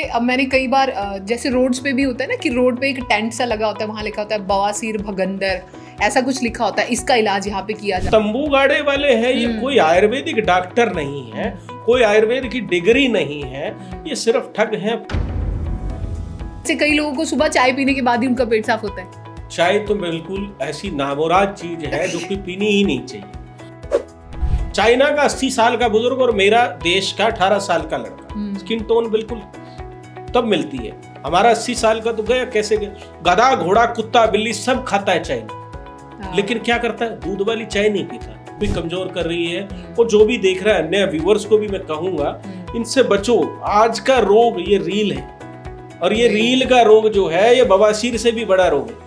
अब मैंने कई बार जैसे रोड्स पे भी होता है ना कि रोड पे एक टेंट सा लगा होता है, वहाँ लिखा होता है बवासीर भगंदर, ऐसा कुछ लिखा होता है, इसका इलाज यहाँ पे किया जाता है। तंबू गाड़े वाले हैं, ये कोई आयुर्वेदिक डॉक्टर नहीं है, कोई आयुर्वेद की डिग्री नहीं है, ये सिर्फ ठग हैं। जैसे कई लोगों को सुबह चाय पीने के बाद ही उनका पेट साफ होता है। चाय तो बिल्कुल ऐसी नामुराद चीज है जो कि पीनी ही नहीं चाहिए। चाइना का 80 साल का बुजुर्ग और मेरा देश का 18 साल का लड़का, स्किन टोन बिल्कुल तब मिलती है। हमारा 80 साल का तो गया, कैसे गया? गधा घोड़ा कुत्ता बिल्ली सब खाता है चाय, लेकिन क्या करता है? दूध वाली चाय नहीं पीता। भी कमजोर कर रही है। और जो भी देख रहा है, अन्य व्यूअर्स को भी मैं कहूंगा, इनसे बचो। आज का रोग ये रील है, और ये रील का रोग जो है ये बवासीर से भी बड़ा रोग है।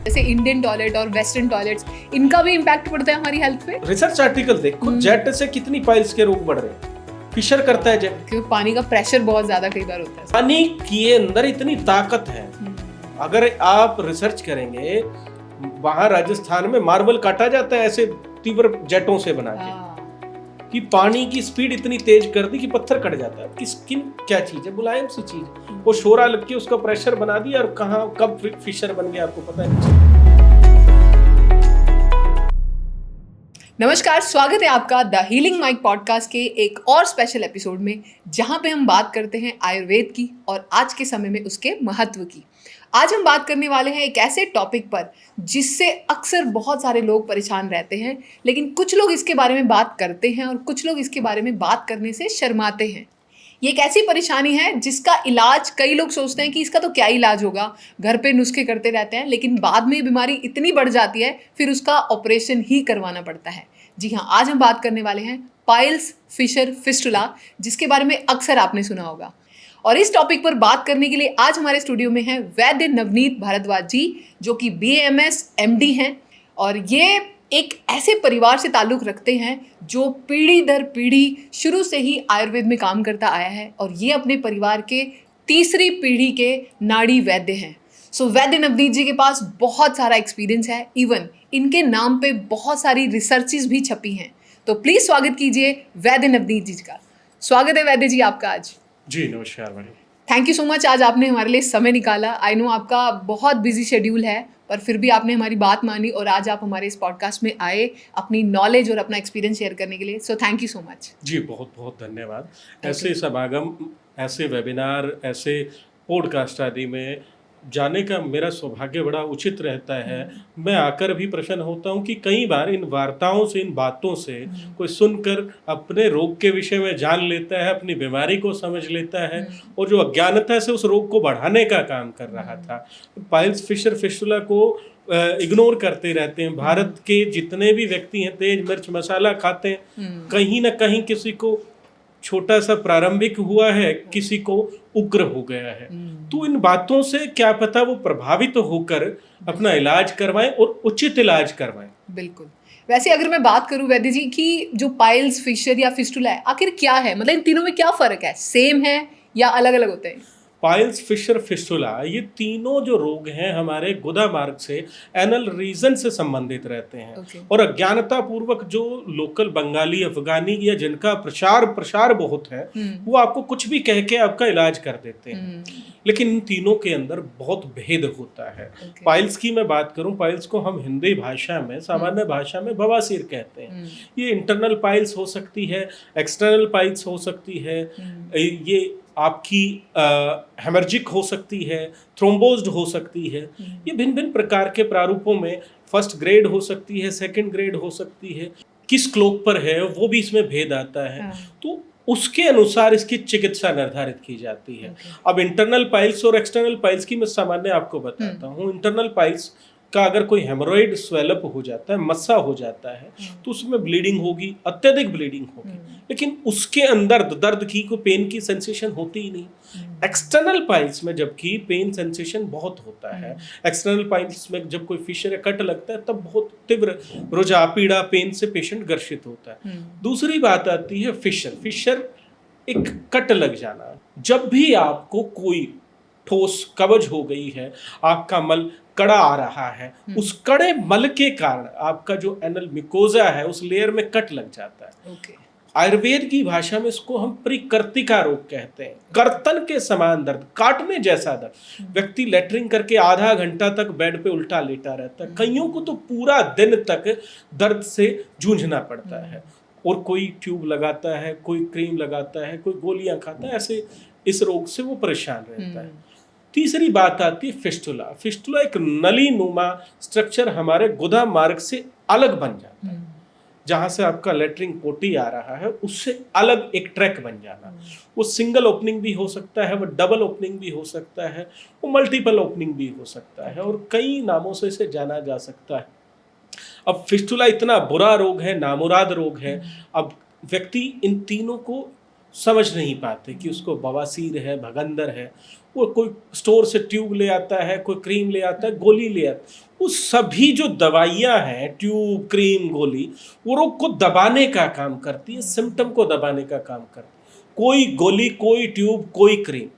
जैसे इंडियन टॉयलेट और वेस्टर्न टॉयलेट्स, इनका भी इम्पैक्ट पड़ता है हमारी हेल्थ पे। रिसर्च आर्टिकल देखो, जेट से कितनी पाइल्स के रोग बढ़ रहे हैं। फिशर करता है जेट, क्योंकि पानी का प्रेशर बहुत ज्यादा कई बार होता है। पानी के अंदर इतनी ताकत है। अगर आप रिसर्च करेंगे, वहां राजस्थान में मार्बल काटा जाता है ऐसे तीव्र जेटों से बना के, कि पानी की स्पीड इतनी तेज कर दी कि पत्थर कट जाता है। कि स्किन क्या चीज है, मुलायम सी चीज, वो शोरा लग के उसका प्रेशर बना दिया, और कहाँ कब फिशर बन गया आपको पता है। नमस्कार, स्वागत है आपका द हीलिंग माइक पॉडकास्ट के एक और स्पेशल एपिसोड में, जहां पे हम बात करते हैं आयुर्वेद की और आज के समय में उसके महत्व की। आज हम बात करने वाले हैं एक ऐसे टॉपिक पर जिससे अक्सर बहुत सारे लोग परेशान रहते हैं, लेकिन कुछ लोग इसके बारे में बात करते हैं और कुछ लोग इसके बारे में बात करने से शर्माते हैं। ये एक ऐसी परेशानी है जिसका इलाज कई लोग सोचते हैं कि इसका तो क्या इलाज होगा, घर पे नुस्खे करते रहते हैं, लेकिन बाद में ये बीमारी इतनी बढ़ जाती है फिर उसका ऑपरेशन ही करवाना पड़ता है। जी हाँ, आज हम बात करने वाले हैं पाइल्स, फिशर, फिस्टुला, जिसके बारे में अक्सर आपने सुना होगा। और इस टॉपिक पर बात करने के लिए आज हमारे स्टूडियो में हैं वैद्य नवनीत भारद्वाज जी, जो कि BAMS MD हैं, और ये एक ऐसे परिवार से ताल्लुक़ रखते हैं जो पीढ़ी दर पीढ़ी शुरू से ही आयुर्वेद में काम करता आया है, और ये अपने परिवार के तीसरी पीढ़ी के नाड़ी वैद्य हैं। सो वैद्य नवनीत जी के पास बहुत सारा एक्सपीरियंस है, इवन इनके नाम पे बहुत सारी रिसर्चेस भी छपी हैं। तो प्लीज़ स्वागत कीजिए वैद्य नवनीत जी का। स्वागत है वैद्य जी आपका आज। जी नमस्कार भाई। थैंक यू सो मच, आज आपने हमारे लिए समय निकाला। आई नो आपका बहुत बिजी शेड्यूल है, पर फिर भी आपने हमारी बात मानी और आज आप हमारे इस पॉडकास्ट में आए अपनी नॉलेज और अपना एक्सपीरियंस शेयर करने के लिए। So thank you so much. जी बहुत बहुत धन्यवाद। ऐसे समागम, ऐसे वेबिनार, ऐसे पॉडकास्ट आदि में जाने का मेरा सौभाग्य बड़ा उचित रहता है। मैं आकर भी प्रसन्न होता हूँ कि कई बार इन वार्ताओं से, इन बातों से कोई सुनकर अपने रोग के विषय में जान लेता है, अपनी बीमारी को समझ लेता है, और जो अज्ञानता से उस रोग को बढ़ाने का काम कर रहा था। पाइल्स, फिशर, फिस्टुला को इग्नोर करते रहते हैं। भारत के जितने भी व्यक्ति हैं तेज मिर्च मसाला खाते हैं, कहीं ना कहीं किसी को छोटा सा प्रारंभिक हुआ है, किसी को उग्र हो गया है। तो इन बातों से क्या पता वो प्रभावित होकर अपना इलाज करवाएं और उचित इलाज करवाएं। बिल्कुल। वैसे अगर मैं बात करूं वैद्य जी कि जो पाइल्स, फिशर या फिस्टुला है, आखिर क्या है? मतलब इन तीनों में क्या फर्क है? सेम है या अलग अलग होते हैं? पाइल्स, फिशर, फिस्टुला, ये तीनों जो रोग हैं हमारे गुदा मार्ग से, एनल रीजन से संबंधित रहते हैं। और अज्ञानता पूर्वक जो लोकल बंगाली, अफगानी या जिनका प्रसार बहुत है, वो आपको कुछ भी कह के आपका इलाज कर देते हैं। लेकिन इन तीनों के अंदर बहुत भेद होता है। पाइल्स की मैं बात करूं, पाइल्स को हम हिंदी भाषा में, सामान्य भाषा में बवासीर कहते हैं। ये इंटरनल पाइल्स हो सकती है, एक्सटर्नल पाइल्स हो सकती है, ये आपकी हेमर्जिक हो सकती है, थ्रोम्बोज्ड हो सकती है। ये भिन्न भिन्न प्रकार के प्रारूपों में फर्स्ट ग्रेड हो सकती है, सेकंड ग्रेड हो सकती है, किस क्लोक पर है वो भी इसमें भेद आता है। तो उसके अनुसार इसकी चिकित्सा निर्धारित की जाती है। अब इंटरनल पाइल्स और एक्सटर्नल पाइल्स की मैं सामान्य आपको बताता हूँ। इंटरनल पाइल्स का अगर कोई हेमोरॉइड स्वेलअप हो जाता है, मस्सा हो जाता है, तो उसमें ब्लीडिंग होगी, अत्यधिक ब्लीडिंग होगी, लेकिन उसके अंदर दर्द की, कोई पेन की सेंसेशन होती ही नहीं। एक्सटर्नल पाइल्स में जबकि पेन सेंसेशन बहुत होता है। एक्सटर्नल पाइल्स में जब कोई फिशर या कट लगता है तब बहुत तीव्र रोजा, पीड़ा, पेन से पेशेंट ग्रसित होता है। दूसरी बात आती है फिशर। फिशर एक कट लग जाना। जब भी आपको कोई ठोस कवज हो गई है, आपका मल कड़ा आ रहा है, उस कड़े मल के कारण आपका जो एनल मिकोजा है उस लेयर में कट लग जाता है। आयुर्वेद की भाषा में इसको हम परिकर्तिका रोग कहते हैं। कर्तन के समान दर्द, काटने जैसा दर्द। व्यक्ति लेटरिंग करके आधा घंटा तक बेड पे उल्टा लेटा रहता है। कईयों को तो पूरा दिन तक दर्द से जूझना पड़ता है, और कोई ट्यूब लगाता है, कोई क्रीम लगाता है, कोई गोलियां खाता है, ऐसे इस रोग से वो परेशान रहता है। तीसरी बात आती है फिस्टुला। फिस्टुला एक नली नुमा स्ट्रक्चर हमारे गुदा मार्ग से अलग बन जाता है। जहां से आपका लेटरिंग पोटी आ रहा है उससे अलग एक ट्रैक बन जाना। वो सिंगल ओपनिंग भी हो सकता है, वो डबल ओपनिंग भी हो सकता है, वो मल्टीपल ओपनिंग भी हो सकता है, और कई नामों से इसे जाना जा सकता है। अब फिस्टुला इतना बुरा रोग है, नामुराद रोग है। अब व्यक्ति इन तीनों को समझ नहीं पाते कि उसको बवासीर है, भगंदर है। वो कोई स्टोर से ट्यूब ले आता है, कोई क्रीम ले आता है, गोली ले आता है। वो सभी जो दवाइयाँ हैं, ट्यूब, क्रीम, गोली, वो रोग को दबाने का काम करती है, सिम्टम को दबाने का काम करती है। कोई गोली, कोई ट्यूब, कोई क्रीम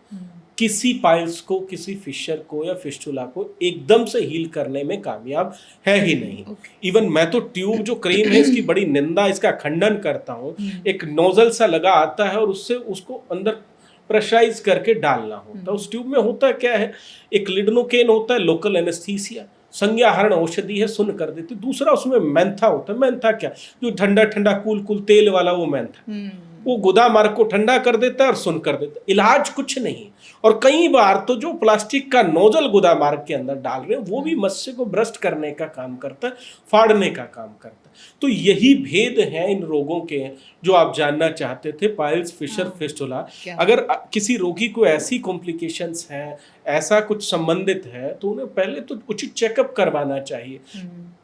किसी पाइल्स को, किसी फिशर को या फिस्टुला को एकदम से हील करने में कामयाब है ही नहीं। इवन मैं तो ट्यूब जो क्रीम है इसकी बड़ी निंदा, इसका खंडन करता हूँ। एक नोजल सा लगा आता है और उससे उसको अंदर प्रेशराइज करके डालना होता है। उस ट्यूब में होता क्या है, एक लिडनोकेन होता है, लोकल एनेस्थीसिया, संज्ञाहरण औषधि है, सुन कर देती। दूसरा उसमें मेंथा होता है। मेंथा क्या, जो ठंडा ठंडा कूल कूल तेल वाला वो मेंथा, वो गुदा मार्ग को ठंडा कर देता है और सुन कर देता है। इलाज कुछ नहीं। और कई बार तो जो प्लास्टिक का नोजल गुदा मार्ग के अंदर डाल रहे हैं वो भी मत्स्य को ब्रस्ट करने का काम करता है, फाड़ने का काम करता है। तो यही भेद है इन रोगों के जो आप जानना चाहते थे, पाइल्स, फिशर, फिस्टुला। अगर किसी रोगी को ऐसी कॉम्प्लिकेशंस हैं, ऐसा कुछ संबंधित है, तो उन्हें पहले तो उचित चेकअप करवाना चाहिए।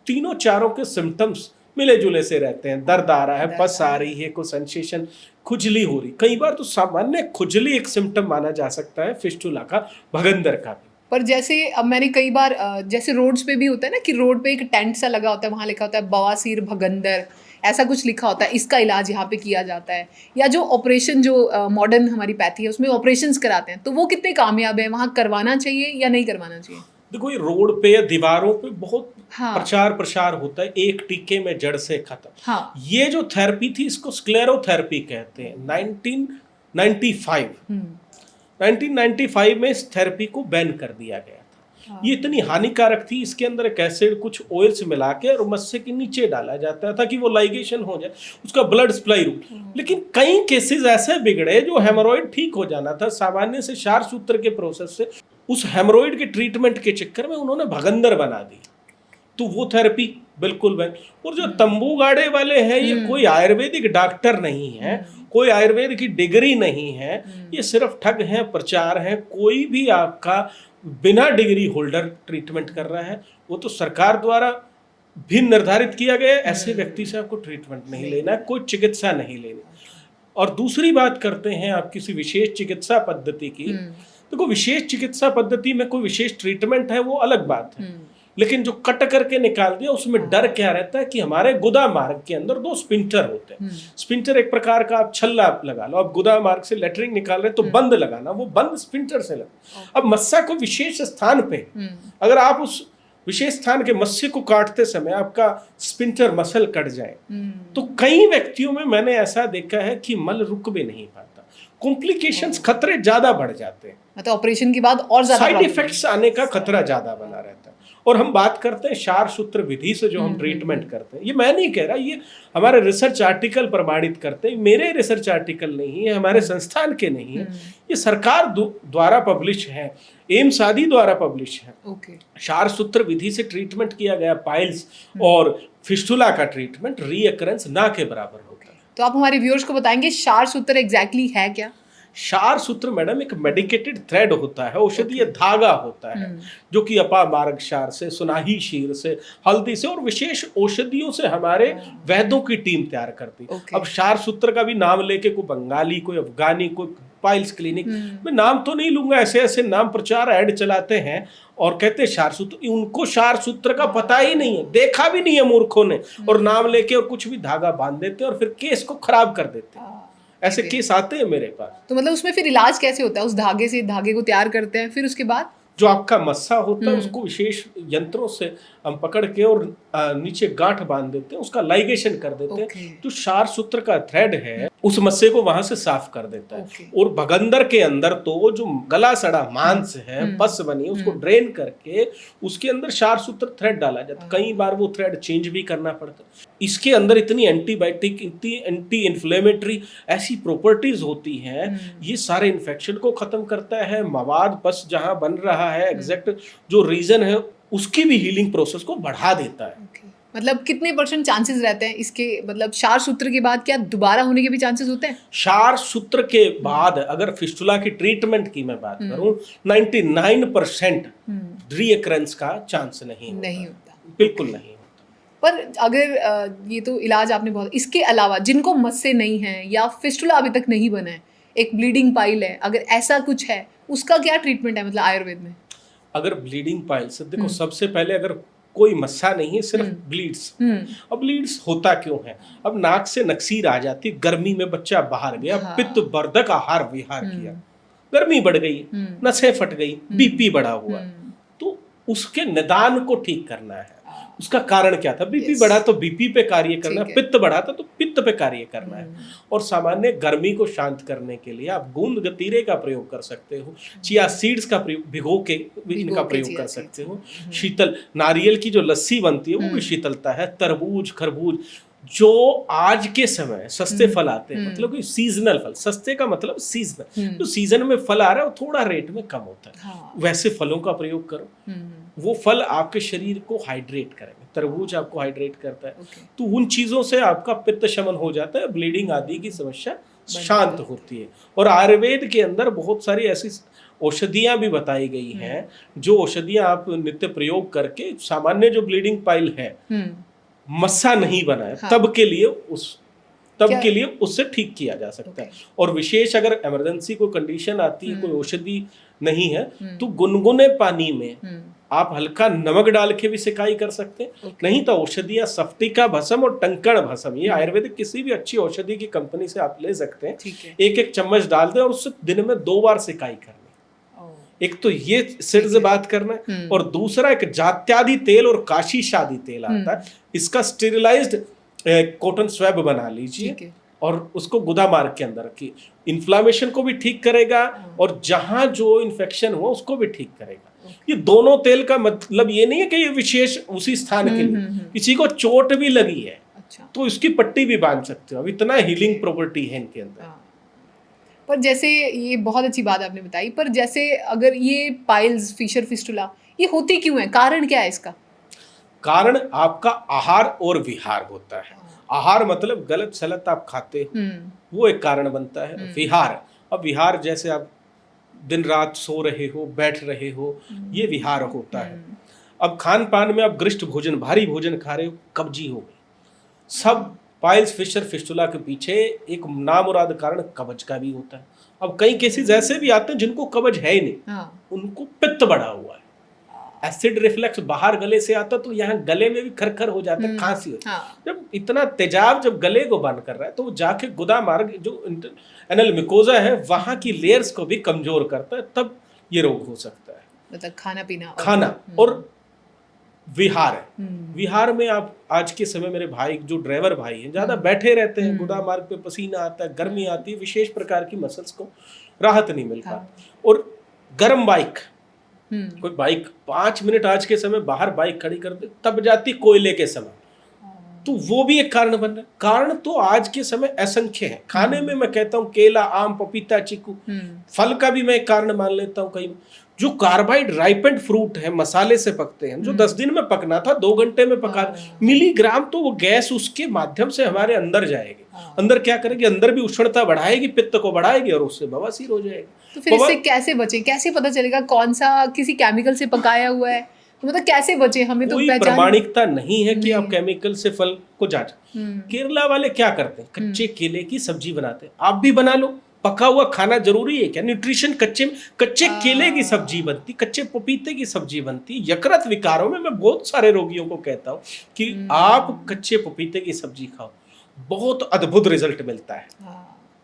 तीनों चारों के सिम्टम्स मिले जुले से रहते हैं। दर्द आ रहा है, पस आ रही है, कोई सेंसेशन, खुजली हो रही। कई बार तो सामान्य खुजली एक सिम्टम माना जा सकता है फिस्टुला का, भगंदर का भी। पर जैसे अब मैंने कई बार जैसे रोड्स पे भी होता है ना कि रोड पे एक टेंट सा लगा होता है, वहाँ लिखा होता है बवासीर, भगंदर, ऐसा कुछ लिखा होता है, इसका इलाज यहाँ पे किया जाता है। या जो ऑपरेशन, जो मॉडर्न हमारी पैथी है उसमें ऑपरेशंस कराते हैं, तो वो कितने कामयाब है, वहाँ करवाना चाहिए या नहीं करवाना चाहिए? देखो, ये रोड पे या दीवारों पे बहुत प्रचार प्रसार होता है, एक टीके में जड़ से खत्म। ये जो थेरेपी थी इसको स्क्लेरोथेरेपी कहते हैं। 1995 में इस थेरेपी को बैन कर दिया गया था। ये इतनी हानिकारक थी, इसके अंदर एक एसिड, कुछ ऑयल्स मिला के और मत्स्य के नीचे डाला जाता था कि वो लाइगेशन हो जाए, उसका ब्लड सप्लाई रुके। लेकिन कई केसेस ऐसे बिगड़े जो हेमोरॉइड ठीक हो जाना था सामान्य से, क्षार सूत्र के प्रोसेस से, उस हेमोरॉइड के ट्रीटमेंट के चक्कर में उन्होंने भगंदर बना दी। तो वो थेरेपी बिल्कुल बैन। और जो तंबू गाड़े वाले हैं, ये कोई आयुर्वेदिक डॉक्टर नहीं है, कोई आयुर्वेद की डिग्री नहीं है, ये सिर्फ ठग हैं, प्रचार है। कोई भी आपका बिना डिग्री होल्डर ट्रीटमेंट कर रहा है, वो तो सरकार द्वारा भी निर्धारित किया गया है। ऐसे व्यक्ति से आपको ट्रीटमेंट नहीं लेना है, कोई चिकित्सा नहीं लेनी। और दूसरी बात करते हैं आप किसी विशेष चिकित्सा पद्धति की, देखो विशेष चिकित्सा पद्धति में कोई विशेष ट्रीटमेंट है वो अलग बात है, लेकिन जो कट करके निकाल दिया उसमें डर क्या रहता है कि हमारे गुदा मार्ग के अंदर 2 स्पिंटर होते हैं। स्पिंटर एक प्रकार का आप छल्ला लगा लो, आप गुदा मार्ग से लेटरिंग निकाल रहे तो बंद लगाना, वो बंद स्पिंटर से लगा। अब मत्स्य को विशेष स्थान पे अगर आप उस विशेष स्थान के मत्स्य को काटते समय आपका स्पिंटर मसल कट जाए तो कई व्यक्तियों में मैंने ऐसा देखा है कि मल रुक भी नहीं पाता, कॉम्प्लिकेशंस, खतरे ज्यादा बढ़ जाते हैं, मतलब ऑपरेशन के बाद और ज्यादा साइड इफेक्ट्स आने का खतरा ज्यादा बना रहता है। और हम बात करते हैं क्षार सूत्र विधि से जो हम ट्रीटमेंट करते हैं, ये मैं नहीं कह रहा, ये हमारे रिसर्च आर्टिकल प्रमाणित करते हैं। मेरे रिसर्च आर्टिकल नहीं है, हमारे संस्थान के नहीं है, ये सरकार द्वारा पब्लिश है, एम्स आदि द्वारा पब्लिश है। क्षार सूत्र विधि से ट्रीटमेंट किया गया पाइल्स और फिस्टुला का ट्रीटमेंट रीअकरेंस ना के बराबर होता है। तो आप हमारे व्यूअर्स को बताएंगे क्षार सूत्र एग्जैक्टली है क्या? क्षार सूत्र मैडम एक मेडिकेटेड थ्रेड होता है, औषधीय धागा होता है, जो कि अपामार्ग क्षार से, सुनाही शीर से, हल्दी से और विशेष औषधियों से हमारे वैद्यों की टीम तैयार करती है। अब क्षार सूत्र का भी नाम लेके कोई बंगाली, कोई अफगानी, कोई पाइल्स क्लिनिक, मैं नाम तो नहीं लूंगा, ऐसे ऐसे नाम प्रचार ऐड चलाते हैं और कहते हैं क्षार सूत्र। उनको क्षार सूत्र का पता ही नहीं है, देखा भी नहीं है मूर्खों ने, और नाम लेके और कुछ भी धागा बांध देते हैं और फिर केस को खराब कर देते हैं। ऐसे केस आते हैं मेरे पास। तो मतलब उसमें फिर इलाज कैसे होता है? उस धागे से, धागे को तैयार करते हैं, फिर उसके बाद जो आपका मस्सा होता है हम्म। उसको विशेष यंत्रों से हम पकड़ के और नीचे गांठ बांध देते हैं, उसका लाइगेशन कर देते हैं। ओके। जो क्षार सूत्र का थ्रेड है उस मस्से को वहां से साफ कर देता है। ओके। और भगंदर के अंदर तो जो गला सड़ा मांस है, हम्म। पस बनी है, उसको ड्रेन करके उसके अंदर क्षार सूत्र थ्रेड डाला जाता है। कई बार वो थ्रेड चेंज भी करना पड़ता है। इसके अंदर इतनी एंटीबायोटिक, इतनी एंटी इन्फ्लेमेटरी ऐसी प्रॉपर्टीज होती हैं, ये सारे इन्फेक्शन को खत्म करता है। मवाद पस जहां बन रहा है, एग्जैक्ट जो रीजन है, उसकी भी हीलिंग प्रोसेस को बढ़ा देता है। Okay. मतलब कितने % चांसेस रहते हैं इसके, मतलब क्षार सूत्र के बाद क्या दोबारा होने के भी चांसेस होते हैं? क्षार सूत्र के बाद अगर फिस्टुला की ट्रीटमेंट की मैं बात करूं, 99% रीअकरेंस का चांस नहीं होता। बिल्कुल नहीं होता। पर अगर ये तो इलाज आपने बहुत, इसके अलावा जिनको मस्से नहीं है या फिस्टुला अभी तक नहीं बना है, एक ब्लीडिंग पाइल है, अगर ऐसा कुछ है, उसका क्या ट्रीटमेंट है मतलब आयुर्वेद में? अगर ब्लीडिंग पाइल से देखो, सबसे पहले अगर कोई मस्सा नहीं है, सिर्फ ब्लीड्स। अब ब्लीड्स होता क्यों है? अब नाक से नक्सीर आ जाती, गर्मी में बच्चा बाहर गया, पित्त वर्धक आहार विहार किया, गर्मी बढ़ गई, नसें फट गई, बीपी बढ़ा हुआ, तो उसके निदान को ठीक करना है। उसका कारण क्या था? बीपी बढ़ा तो बीपी पे कार्य करना है, पित्त बढ़ा था तो पित्त पे कार्य करना है। और सामान्य गर्मी को शांत करने के लिए आप गूंद गतीरे का प्रयोग कर सकते हो, चिया सीड्स का प्रयोग, भिगो के इनका प्रयोग कर सकते हो। शीतल नारियल की जो लस्सी बनती है वो भी शीतलता है। तरबूज, खरबूज, जो आज के समय सस्ते फल आते हैं, मतलब कि सीजनल फल, सस्ते का मतलब सीजनल, जो सीजन में फल आ रहा है वो थोड़ा रेट में कम होता है, वैसे फलों का प्रयोग करो। वो फल आपके शरीर को हाइड्रेट करेंगे। तरबूज आपको हाइड्रेट करता है, तो उन चीजों से आपका पित्त शमन हो जाता है, ब्लीडिंग आदि की समस्या शांत होती है। और आयुर्वेद के अंदर बहुत सारी ऐसी औषधियां भी बताई गई हैं, जो औषधियां आप नित्य प्रयोग करके सामान्य जो ब्लीडिंग पाइल है, मस्सा नहीं बना है, तब के लिए उससे ठीक किया जा सकता है। और विशेष अगर इमरजेंसी कोई कंडीशन आती है, कोई औषधि नहीं है, तो गुनगुने पानी में आप हल्का नमक डाल के भी सिकाई कर सकते हैं। नहीं तो औषधियां सफ्टिका भस्म और टंकण भस्म, ये आयुर्वेदिक किसी भी अच्छी औषधि की कंपनी से आप ले सकते हैं। एक एक चम्मच डाल दें और उससे दिन में 2 बार सिकाई करनी। एक तो ये सिर से बात करना है, और दूसरा एक जात्यादि तेल और काशी शादी तेल आता है, इसका स्टेरिलाइज्ड कॉटन स्वैब बना लीजिए और उसको गुदा मार्ग के अंदर रखिए। इन्फ्लामेशन को भी ठीक करेगा और जहां जो इन्फेक्शन हुआ उसको भी ठीक करेगा। ये दोनों तेल का मतलब ये नहीं है कि ये विशेष उसी स्थान के लिए, किसी को चोट भी लगी है तो इसकी पट्टी भी बांध सकते हो। अब इतना हीलिंग प्रॉपर्टी है इनके अंदर। पर जैसे ये बहुत अच्छी बात आपने बताई, पर जैसे अगर ये पाइल्स, फिशर फिस्टुला, ये होती क्यों है? कारण क्या है इसका? कारण आपका आहार और विहार होता है। आहार मतलब गलत सलत आप खाते हो, वो एक कारण बनता है। विहार, अब विहार जैसे आप दिन रात सो रहे हो, बैठ रहे हो, ये विहार होता है। अब खान पान में आप गरिष्ठ भोजन, भारी भोजन खा रहे हो, कब्जी हो गई। सब पाइल्स, फिशर फिस्टुला के पीछे एक नामुराद कारण कब्ज का भी होता है। अब कई केसेस ऐसे भी आते हैं जिनको कब्ज है ही नहीं, उनको पित्त बढ़ा हुआ है, एसिड रिफ्लेक्स बाहर गले से आता, तो यहाँ गले में भी खरखर हो जाता है, खांसी होती है। जब इतना तेजाब जब गले को बंद कर रहा है तो वो जाके गुदा मार्ग, जो एनल मिकोजा है, वहां की लेयर्स को भी कमजोर करता है, तब ये रोग हो सकता है। मतलब खाना और विहार है। विहार में आप आज के समय, मेरे भाई जो ड्राइवर भाई हैं, ज्यादा बैठे रहते हैं, गुदा मार्ग पे पसीना आता है, गर्मी आती है, विशेष प्रकार की मसल्स को राहत नहीं मिल पाती। और गर्म बाइक, कोई बाइक 5 मिनट आज के समय बाहर बाइक खड़ी कर दे, तब जाती कोयले के समय, तो वो भी एक कारण बन रहा है। कारण तो आज के समय असंख्य है। खाने में मैं कहता हूँ केला, आम, पपीता, चीकू, फल का भी मैं एक कारण मान लेता हूँ। कई जो कार्बाइड राइपेंड फ्रूट है, मसाले से पकते हैं, जो 10 दिन में पकना था 2 घंटे में पका, मिलीग्राम, तो वो गैस उसके माध्यम से हमारे अंदर जाएगी। अंदर क्या करेगी? अंदर भी उष्णता बढ़ाएगी, पित्त को बढ़ाएगी और उससे बवासीर हो जाएगी। तो फिर इससे कैसे बचे? कैसे पता चलेगा कौन सा किसी केमिकल से पकाया हुआ है? तो मतलब कैसे बचे? हमें तो कोई प्रमाणिकता नहीं है कि आप केमिकल से फल को जांच। केरला वाले क्या करते हैं? कच्चे केले की सब्जी बनाते हैं। आप भी बना लो। पका हुआ खाना जरूरी है क्या? न्यूट्रिशन कच्चे केले की सब्जी बनती, कच्चे पपीते की सब्जी बनती। यकृत विकारों में मैं बहुत सारे रोगियों को कहता हूँ कि आप कच्चे पपीते की सब्जी खाओ, बहुत अद्भुत रिजल्ट मिलता है।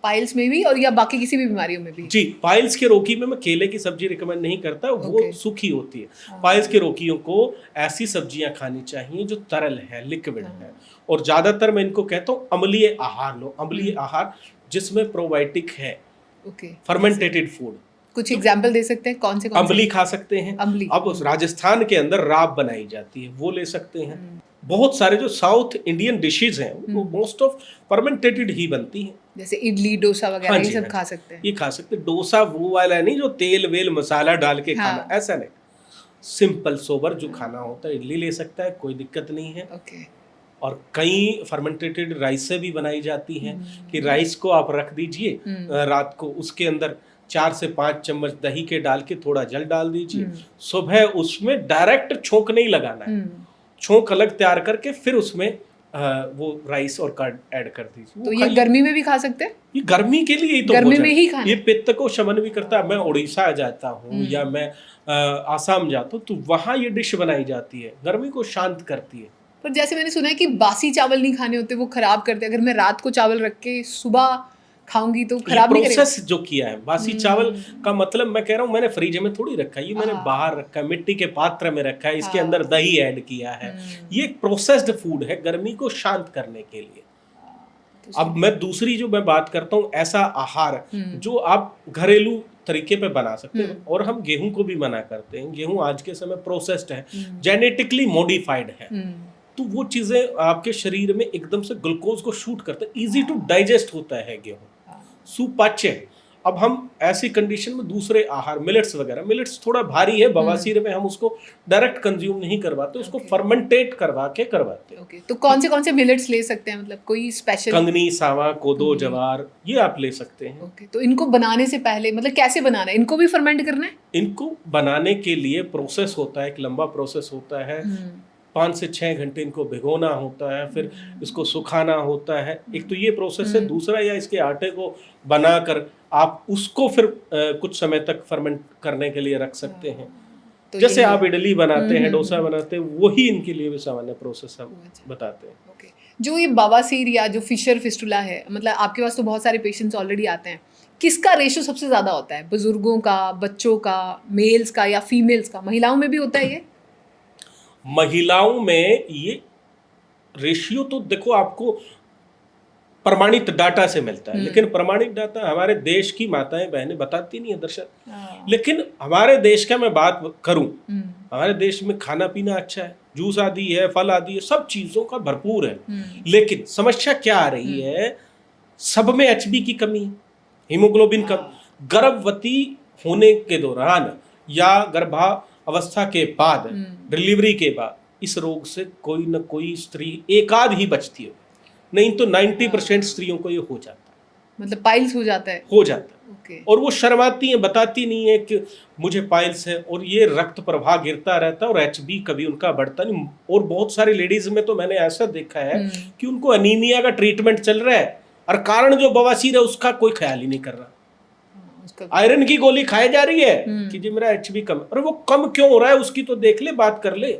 पाइल्स में भी और या बाकी किसी भी बीमारियों में भी? जी, पाइल्स के रोगी में मैं केले की सब्जी रिकमेंड नहीं करता, वो सूखी होती है। पाइल्स के रोगियों को ऐसी सब्जियां खानी चाहिए जो तरल है, लिक्विड है। और ज्यादातर मैं इनको कहता हूँ अम्लीय आहार लो, अम्लीय आहार जिसमें प्रोबायोटिक है, फर्मेंटेटेड फूड। कुछ एग्जाम्पल दे सकते हैं कौन से? अम्बली खा सकते हैं। अब राजस्थान के अंदर राब बनाई जाती है, वो ले सकते हैं। बहुत सारे जो साउथ इंडियन डिशेज हैं वो मोस्ट ऑफ फर्मेंटेटेड ही बनती हैं, जैसे इडली डोसा वगैरह। ये सब खा सकते हैं। ये खा सकते हैं। डोसा वो वाला नहीं जो तेल वेल मसाला डाल के खाना, ऐसा नहीं। सिंपल सोबर जो खाना होता है, इडली ले सकता है, कोई दिक्कत नहीं है। और कई फर्मेंटेटेड राइस से भी बनाई जाती हैं कि राइस को आप रख दीजिए रात को, उसके अंदर 4 से 5 चम्मच दही के डाल के थोड़ा जल डाल दीजिए, सुबह उसमें डायरेक्ट छोंक नहीं लगाना है, छोंक अलग तैयार करके फिर उसमें वो राइस और कर्ड ऐड कर दीजिए। तो ये गर्मी में भी खा सकते हैं? ये गर्मी के लिए ही तो गर्मी में ही खाना। ये पित्त को शमन भी करता है। मैं उड़ीसा जाता हूँ या मैं आसाम जाता हूँ तो वहाँ ये डिश बनाई जाती है, गर्मी को शांत करती है। पर जैसे मैंने सुना है कि बासी चावल नहीं खाने होते, वो खराब करते हैं। अगर मैं रात को चावल रख के सुबह खाऊंगी तो खराब नहीं करेगा? प्रोसेस जो किया है बासी चावल का मतलब, मैं कह रहा हूँ मैंने फ्रिज में थोड़ी रखा है, ये मैंने बाहर रखा है, मिट्टी के पात्र में रखा है, इसके अंदर दही ऐड किया है। ये एक प्रोसेस्ड फूड है गर्मी को शांत करने के लिए। अब मैं दूसरी जो मैं बात करता हूँ, ऐसा आहार जो आप घरेलू तरीके पे बना सकते हैं। और हम गेहूं को भी मना करते हैं। गेहूं आज के समय प्रोसेस्ड है, जेनेटिकली मॉडिफाइड है, तो वो चीजें आपके शरीर में एकदम से ग्लूकोज को शूट करते हैं, इजी टू डाइजेस्ट होता है गेहूं, सुपाच्य है। अब हम ऐसी कंडीशन में दूसरे आहार, मिलेट्स वगैरह, मिलेट्स थोड़ा भारी है, बवासीर में हम उसको डायरेक्ट कंज्यूम नहीं करवाते, उसको फर्मेंटेट करवा के करवाते हैं। तो कौन से मिलेट्स ले सकते हैं, मतलब कोई स्पेशल? कंगनी, सावा, कोदो, जवार, ये आप ले सकते हैं। तो इनको बनाने से पहले मतलब कैसे बनाना है? इनको भी फर्मेंट करना है? इनको बनाने के लिए प्रोसेस होता है, एक लंबा प्रोसेस होता है। 5 से 6 घंटे इनको भिगोना होता है, फिर इसको सुखाना होता है। एक तो ये प्रोसेस है। दूसरा, या इसके आटे को बनाकर आप उसको फिर कुछ समय तक फर्मेंट करने के लिए रख सकते हैं। तो जैसे आप इडली बनाते हैं, डोसा बनाते हैं, वही इनके लिए भी सामान्य प्रोसेस हम बताते हैं। जो ये बवासीर या जो फिशर फिस्टुला है, मतलब आपके पास तो बहुत सारे पेशेंट्स ऑलरेडी आते हैं, किसका रेशो सबसे ज्यादा होता है? बुजुर्गों का, बच्चों का, मेल्स का या फीमेल्स का? महिलाओं में भी होता है ये? महिलाओं में ये रेशियो तो देखो आपको प्रमाणित डाटा से मिलता है, लेकिन प्रमाणित डाटा हमारे देश की माताएं बहनें बताती नहीं है दर्शक। लेकिन हमारे देश का मैं बात करूं, हमारे देश में खाना पीना अच्छा है, जूस आदि है, फल आदि है, सब चीजों का भरपूर है। लेकिन समस्या क्या आ रही है? सब में एचबी की कमी है, हीमोग्लोबिन कम। गर्भवती होने के दौरान या गर्भावस्था के बाद, डिलीवरी के बाद, इस रोग से कोई न कोई स्त्री एकाध ही बचती है, नहीं तो 90% स्त्रियों को ये हो जाता है। मतलब पाइल्स हो जाता है? हो जाता है। और वो शर्माती हैं, बताती नहीं है कि मुझे पाइल्स है, और ये रक्त प्रवाह गिरता रहता है और एचबी कभी उनका बढ़ता नहीं। और बहुत सारी लेडीज में तो मैंने ऐसा देखा है कि उनको अनीमिया का ट्रीटमेंट चल रहा है और कारण जो बवासीर है उसका कोई ख्याल ही नहीं कर रहा। आयरन की गोली खाई जा रही है कि जी मेरा एचबी कम, और वो कम क्यों हो रहा है उसकी तो देख ले, बात कर ले।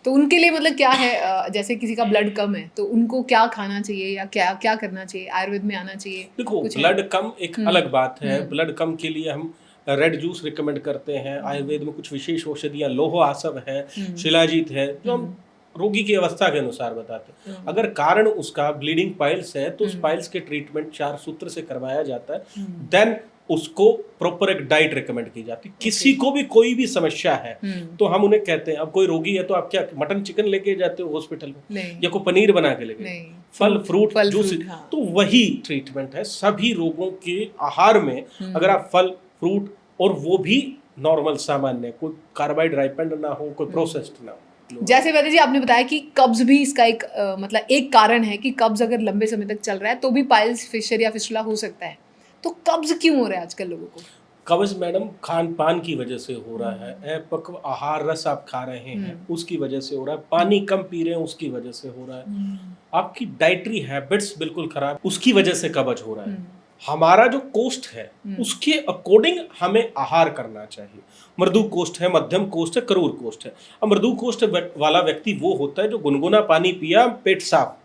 तो उनके लिए मतलब क्या है, जैसे किसी का ब्लड कम है तो उनको क्या खाना चाहिए या क्या क्या करना चाहिए? आयुर्वेद में आना चाहिए? देखो, ब्लड कम एक अलग बात है। ब्लड कम के लिए हम रेड जूस रिकमेंड करते हैं। आयुर्वेद में कुछ विशेष औषधियां, लोह आसव है, शिलाजीत है, जो हम रोगी की अवस्था के अनुसार बताते हैं। अगर कारण उसका ब्लीडिंग पाइल्स है तो उस पाइल्स के ट्रीटमेंट 4 सूत्र से करवाया जाता है। देन उसको प्रॉपर एक डाइट रिकमेंड की जाती है। किसी को भी कोई भी समस्या है तो हम उन्हें कहते हैं, अब कोई रोगी है तो आप क्या मटन चिकन लेके जाते हो हॉस्पिटल में, या कोई पनीर बना के लेके? फल फ्रूट जूस, तो वही ट्रीटमेंट है सभी रोगों के आहार में। अगर आप फल फ्रूट, और वो भी नॉर्मल सामान्य, कोई कार्बोहाइड्रेट ना हो, कोई प्रोसेस्ड ना हो। जैसे वैद्य जी आपने बताया कि कब्ज भी इसका एक मतलब एक कारण है कि कब्ज अगर लंबे समय तक चल रहा है तो भी पाइल्स, फिशर या फिस्टुला हो सकता है। तो कब्ज क्यों हो रहा है आजकल लोगों को? कब्ज मैडम खान पान की वजह से हो रहा है। अपक्व आहार रस आप खा रहे हैं उसकी वजह से हो रहा है। पानी कम पी रहे हैं उसकी वजह से हो रहा है। आपकी डाइटरी हैबिट्स बिल्कुल खराब, उसकी वजह से कब्ज हो रहा है। हमारा जो कोष्ठ है उसके अकॉर्डिंग हमें आहार करना चाहिए। मृदु कोष्ठ है, मध्यम कोष्ठ है, करूर कोष्ठ है। अब मृदु कोष्ठ वाला व्यक्ति वो होता है जो गुनगुना पानी पिया, पेट साफ,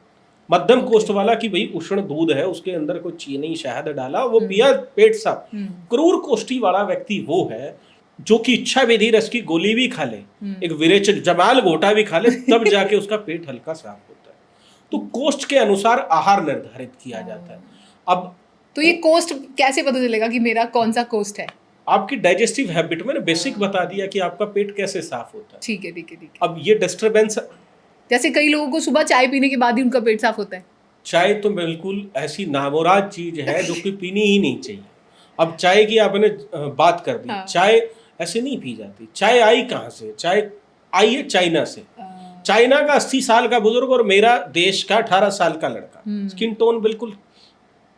मध्यम कोष्ठ वाला कि भाई उष्ण दूध है, उसके अंदर कोई चीनी शहद डाला, वो पिया, पेट साफ। क्रूर कोष्ठी वाला व्यक्ति वो है जो कि इच्छा विधि रस की गोली भी खा ले, एक विरेचन जमाल घोटा भी खा ले, तब जाके उसका पेट हल्का साफ होता है। तो कोष्ठ के अनुसार आहार निर्धारित किया जाता है। अब तो ये कोष्ठ कैसे पता चलेगा कि मेरा कौन सा कोष्ठ है? आपकी डाइजेस्टिव हैबिट, मैंने बेसिक बता दिया कि आपका पेट कैसे साफ होता है। ठीक है, ठीक है, ठीक है। अब ये डिस्टरबेंस, जैसे कई लोगों को सुबह चाय पीने के बाद ही उनका पेट साफ होता है। चाय तो बिल्कुल ऐसी नामुराद चीज है जो कि पीनी ही नहीं चाहिए। अब चाय की आपने बात कर दी, हाँ। चाय ऐसे नहीं पी जाती। चाय आई कहाँ से? चाय आई है चाइना से। चाइना का 80 साल का बुजुर्ग और मेरा देश का 18 साल का लड़का, स्किन टोन बिल्कुल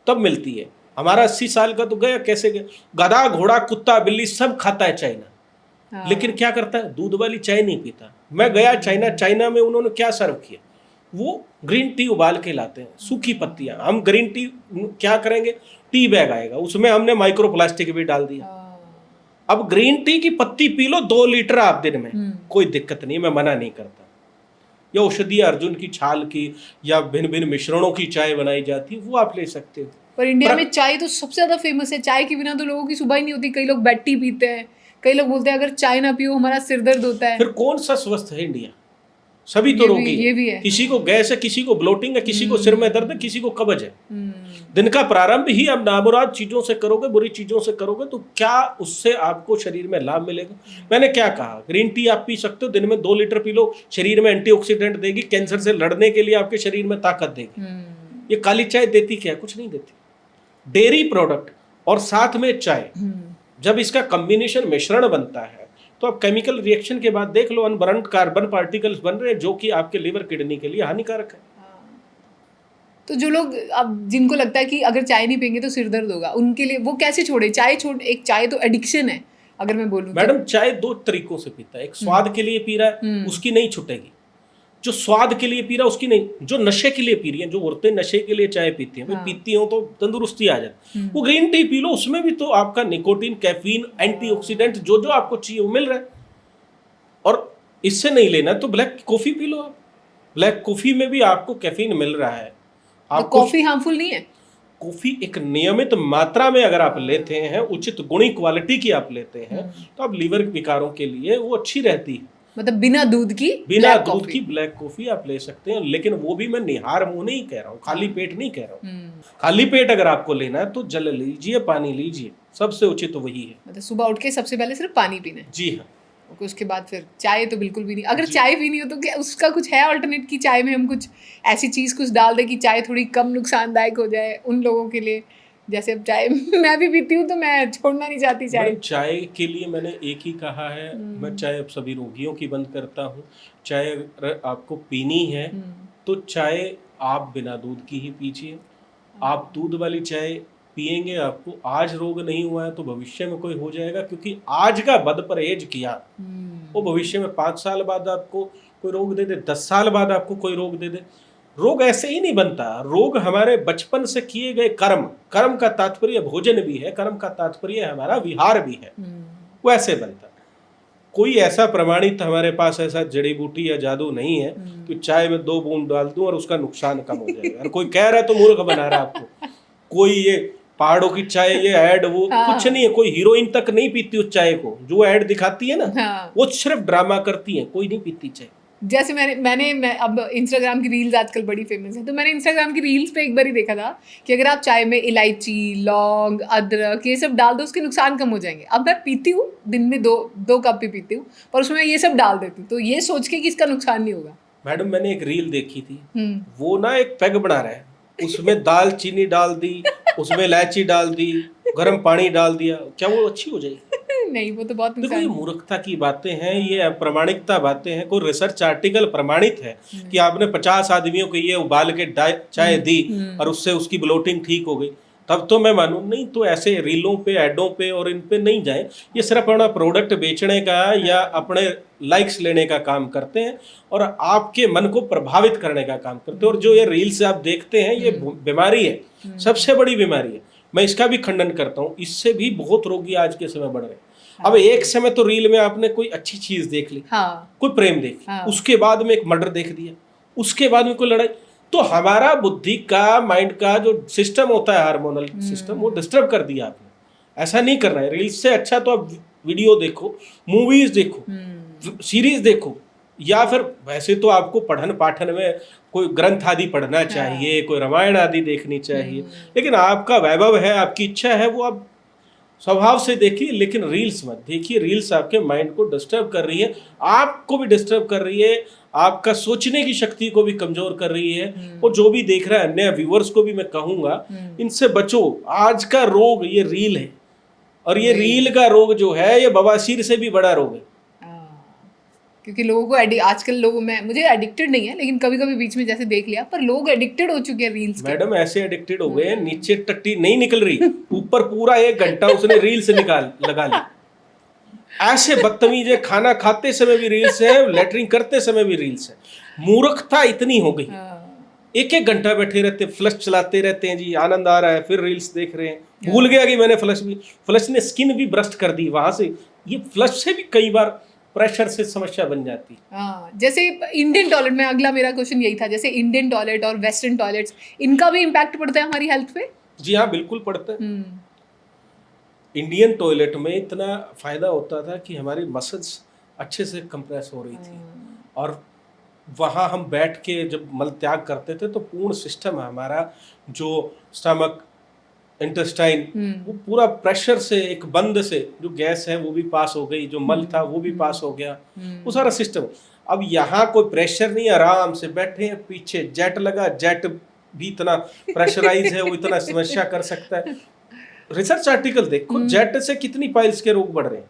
तब मिलती है। हमारा 80 साल का तो गया, कैसे गया? गधा, घोड़ा, कुत्ता, बिल्ली सब खाता है चाइना, लेकिन क्या करता है? दूध वाली चाय नहीं पीता। मैं गया चाइना, चाइना में उन्होंने क्या सर्व किया? वो ग्रीन टी उबाल के लाते हैं, सूखी पत्तियां। हम ग्रीन टी क्या करेंगे? टी बैग आएगा, उसमें हमने माइक्रो प्लास्टिक भी डाल दिया। अब ग्रीन टी की पत्ती पी लो 2 लीटर आप दिन में, कोई दिक्कत नहीं, मैं मना नहीं करता। या औषधीय अर्जुन की छाल की या भिन्न भिन्न मिश्रणों की चाय बनाई जाती है, वो आप ले सकते हो। पर इंडिया में चाय तो सबसे ज्यादा फेमस है। चाय के बिना तो लोगों की सुबह ही नहीं होती। कई लोग बेड टी पीते हैं, कई लोग बोलते हैं अगर चाय ना पियो हमारा सिर दर्द होता है। फिर कौन सा स्वस्थ है इंडिया? सभी तो रोगी ये भी है। किसी को गैस है, किसी को ब्लोटिंग है, किसी को सिर में दर्द है, किसी को कब्ज है। दिन का प्रारंभ ही अब नामुराद चीजों से करोगे, बुरी चीजों से करोगे, तो क्या उससे आपको शरीर में लाभ मिलेगा? मैंने क्या कहा? ग्रीन टी आप पी सकते हो, दिन में 2 लीटर पी लो, शरीर में एंटीऑक्सीडेंट देगी, कैंसर से लड़ने के लिए आपके शरीर में ताकत देगी। ये काली चाय देती क्या है? कुछ नहीं देती। डेयरी प्रोडक्ट और साथ में चाय, जब इसका कॉम्बिनेशन मिश्रण बनता है तो आप केमिकल रिएक्शन के बाद देख लो, अनबर्न्ड कार्बन पार्टिकल्स बन रहे हैं जो कि आपके लिवर किडनी के लिए हानिकारक है। तो जो लोग, अब जिनको लगता है कि अगर चाय नहीं पियेंगे तो सिर दर्द होगा, उनके लिए वो कैसे छोड़े? एक चाय तो एडिक्शन है अगर मैं बोलूं। मैडम चाय 2 तरीकों से पीता है। एक स्वाद के लिए पी रहा है, उसकी नहीं छूटेगी। जो स्वाद के लिए पी रहा है उसकी नहीं। जो नशे के लिए पी रही है, जो औरतें नशे के लिए चाय पीती हैं, पीती हो तो तंदुरुस्ती आ जाती, वो ग्रीन टी पी लो, उसमें भी तो आपका निकोटीन, कैफीन, एंटीऑक्सीडेंट जो जो आपको चाहिए वो मिल रहा है। और इससे नहीं लेना तो ब्लैक कॉफी पी लो आप। ब्लैक कॉफी में भी आपको कैफीन मिल रहा है। तो कॉफी हार्मफुल नहीं है? कॉफी एक नियमित मात्रा में अगर आप लेते हैं, उचित गुणी क्वालिटी की आप लेते हैं, तो आप लीवर विकारों के लिए वो अच्छी रहती है। मतलब बिना दूध की ब्लैक कॉफी आप ले सकते हैं, लेकिन वो भी मैं निहार मुंह नहीं कह रहा हूँ, खाली पेट नहीं कह रहा हूँ। खाली पेट अगर आपको लेना है तो जल लीजिए, पानी लीजिए, सबसे उचित तो वही है। मतलब सुबह उठ के सबसे पहले सिर्फ पानी पीना है? जी हाँ। उसके बाद फिर चाय तो बिल्कुल भी नहीं। अगर चाय पीनी हो तो क्या उसका कुछ है अल्टरनेट की चाय में हम कुछ ऐसी चीज़ कुछ डाल दें कि चाय थोड़ी कम नुकसानदायक हो जाए उन लोगों के लिए? जैसे अब चाय मैं भी पीती हूँ तो मैं छोड़ना नहीं चाहती चाय। चाय के लिए मैंने एक ही कहा है, मैं चाय अब सभी रोगियों की बंद करता हूँ। चाय अगर आपको पीनी है तो चाय आप बिना दूध की ही पीजिए। आप दूध वाली चाय पिएंगे, आपको आज रोग नहीं हुआ है तो भविष्य में कोई हो जाएगा, क्योंकि आज का बद परहेज किया वो भविष्य में 5 साल बाद आपको कोई रोग दे दे, 10 साल बाद आपको कोई रोग दे दे। रोग ऐसे ही नहीं बनता। रोग हमारे बचपन से किए गए कर्म का तात्पर्य भोजन भी है, कर्म का तात्पर्य हमारा विहार भी है, वो ऐसे बनता। कोई ऐसा प्रमाणित हमारे पास ऐसा जड़ी बूटी या जादू नहीं है कि चाय में 2 बूंद डाल दूं और उसका नुकसान कम हो जाएगा। और कोई कह रहा है तो मूर्ख बना रहा है आपको। कोई ये पहाड़ों की चाय, ये ऐड, वो कुछ नहीं है। कोई हीरोइन तक नहीं पीती उस चाय को, जो ऐड दिखाती है ना, वो सिर्फ ड्रामा करती है, कोई नहीं पीती चाय। जैसे मैं अब इंस्टाग्राम की रील्स आजकल बड़ी फेमस है, तो मैंने इंस्टाग्राम की रील्स पे एक बार ही देखा था कि अगर आप चाय में इलायची, लौंग, अदरक ये सब डाल दो उसके नुकसान कम हो जाएंगे। अब मैं पीती हूँ, दिन में 2 कप भी पीती हूँ, पर उसमें ये सब डाल देती हूँ तो ये सोच के कि इसका नुकसान नहीं होगा। मैडम मैंने एक रील देखी थी, वो ना एक पैग बना रहा है, उसमें दाल चीनी डाल दी, उसमें इलायची डाल दी, गर्म पानी डाल दिया, क्या वो अच्छी हो जाएगी? नहीं, वो तो बहुत देखो ये मूर्खता की बातें हैं, ये अप्रमाणिकता बातें हैं। कोई रिसर्च आर्टिकल प्रमाणित है कि आपने 50 आदमियों को ये उबाल के चाय दी और उससे उसकी ब्लोटिंग ठीक हो गई, तब तो मैं मानूं। नहीं तो ऐसे रीलों पे, एडों पे और इन पे नहीं जाए। ये सिर्फ अपना प्रोडक्ट बेचने का या अपने लाइक्स लेने का काम करते हैं और आपके मन को प्रभावित करने का काम करते हैं। और जो ये रील्स आप देखते हैं, ये बीमारी है, सबसे बड़ी बीमारी है। मैं इसका भी खंडन करता हूँ। इससे भी बहुत रोगी आज के समय बढ़ रहे हैं। अब एक समय तो रील में आपने कोई अच्छी चीज देख ली, कोई प्रेम देख ली, उसके बाद में एक मर्डर देख दिया, उसके बाद में कोई लड़ाई, तो हमारा बुद्धि का, माइंड का जो सिस्टम होता है, हार्मोनल सिस्टम, वो डिस्टर्ब कर दिया आपने। ऐसा नहीं करना है। रील्स से अच्छा तो आप वीडियो देखो, मूवीज देखो, सीरीज देखो, या फिर वैसे तो आपको पठन पाठन में कोई ग्रंथ आदि पढ़ना चाहिए, कोई रामायण आदि देखनी चाहिए, लेकिन आपका वैभव है, आपकी इच्छा है, वो आप स्वभाव से देखिए, लेकिन रील्स मत देखिए। रील्स आपके माइंड को डिस्टर्ब कर रही है, आपको भी डिस्टर्ब कर रही है, आपका सोचने की शक्ति को भी कमजोर कर रही है। और जो भी देख रहा है, अन्य व्यूअर्स को भी मैं कहूंगा, इनसे बचो। आज का रोग ये रील है, और ये रील का रोग जो है, ये बवासीर से भी बड़ा रोग है। क्योंकि लोगों को आजकल लोगों में, मुझे एडिक्टेड नहीं है, लेकिन कभी कभी बीच में जैसे देख लिया, पर लोग एडिक्टेड हो चुके हैं रील्स के। मैडम ऐसे एडिक्टेड हो गए, नीचे टट्टी नहीं निकल रही, ऊपर पूरा 1 घंटा उसने रील से लगा ली। ऐसे बदतमीज है, खाना खाते समय भी रील्स है, लेटरिंग करते समय भी रील्स है। मूर्खता इतनी हो गई, 1-1 घंटा बैठे रहते, फ्लश चलाते रहते हैं जी, आनंद आ रहा है, फिर रील्स देख रहे हैं। भूल गया कि मैंने फ्लश ने स्किन भी ब्रस्ट कर दी वहां से। ये फ्लश से भी कई बार प्रेशर से समस्या बन जाती है। हाँ, जैसे इंडियन टॉयलेट में, अगला मेरा क्वेश्चन यही था, जैसे इंडियन टॉयलेट और वेस्टर्न टॉयलेट्स, इनका भी इम्पैक्ट पड़ता है हमारी हेल्थ पे? जी हाँ, बिल्कुल पड़ता है। इंडियन टॉयलेट में इतना फायदा होता था कि हमारी मसल्स अच्छे से कंप्रेस हो रही थी, और वहाँ हम बैठ के जब मल त्याग करते थे तो पूर्ण सिस्टम है हमारा, जो स्टमक, इंटेस्टाइन, वो पूरा प्रेशर से, एक बंद से जो गैस है वो भी पास हो गई, जो मल था वो भी पास हो गया, वो सारा सिस्टम। अब यहाँ कोई प्रेशर नहीं, आराम से बैठे हैं, पीछे जेट लगा, जेट भी इतना प्रेशराइज है, वो इतना समस्या कर सकता है। रिसर्च आर्टिकल देखो, जेट से कितनी पाइल्स के रोग बढ़ रहे हैं,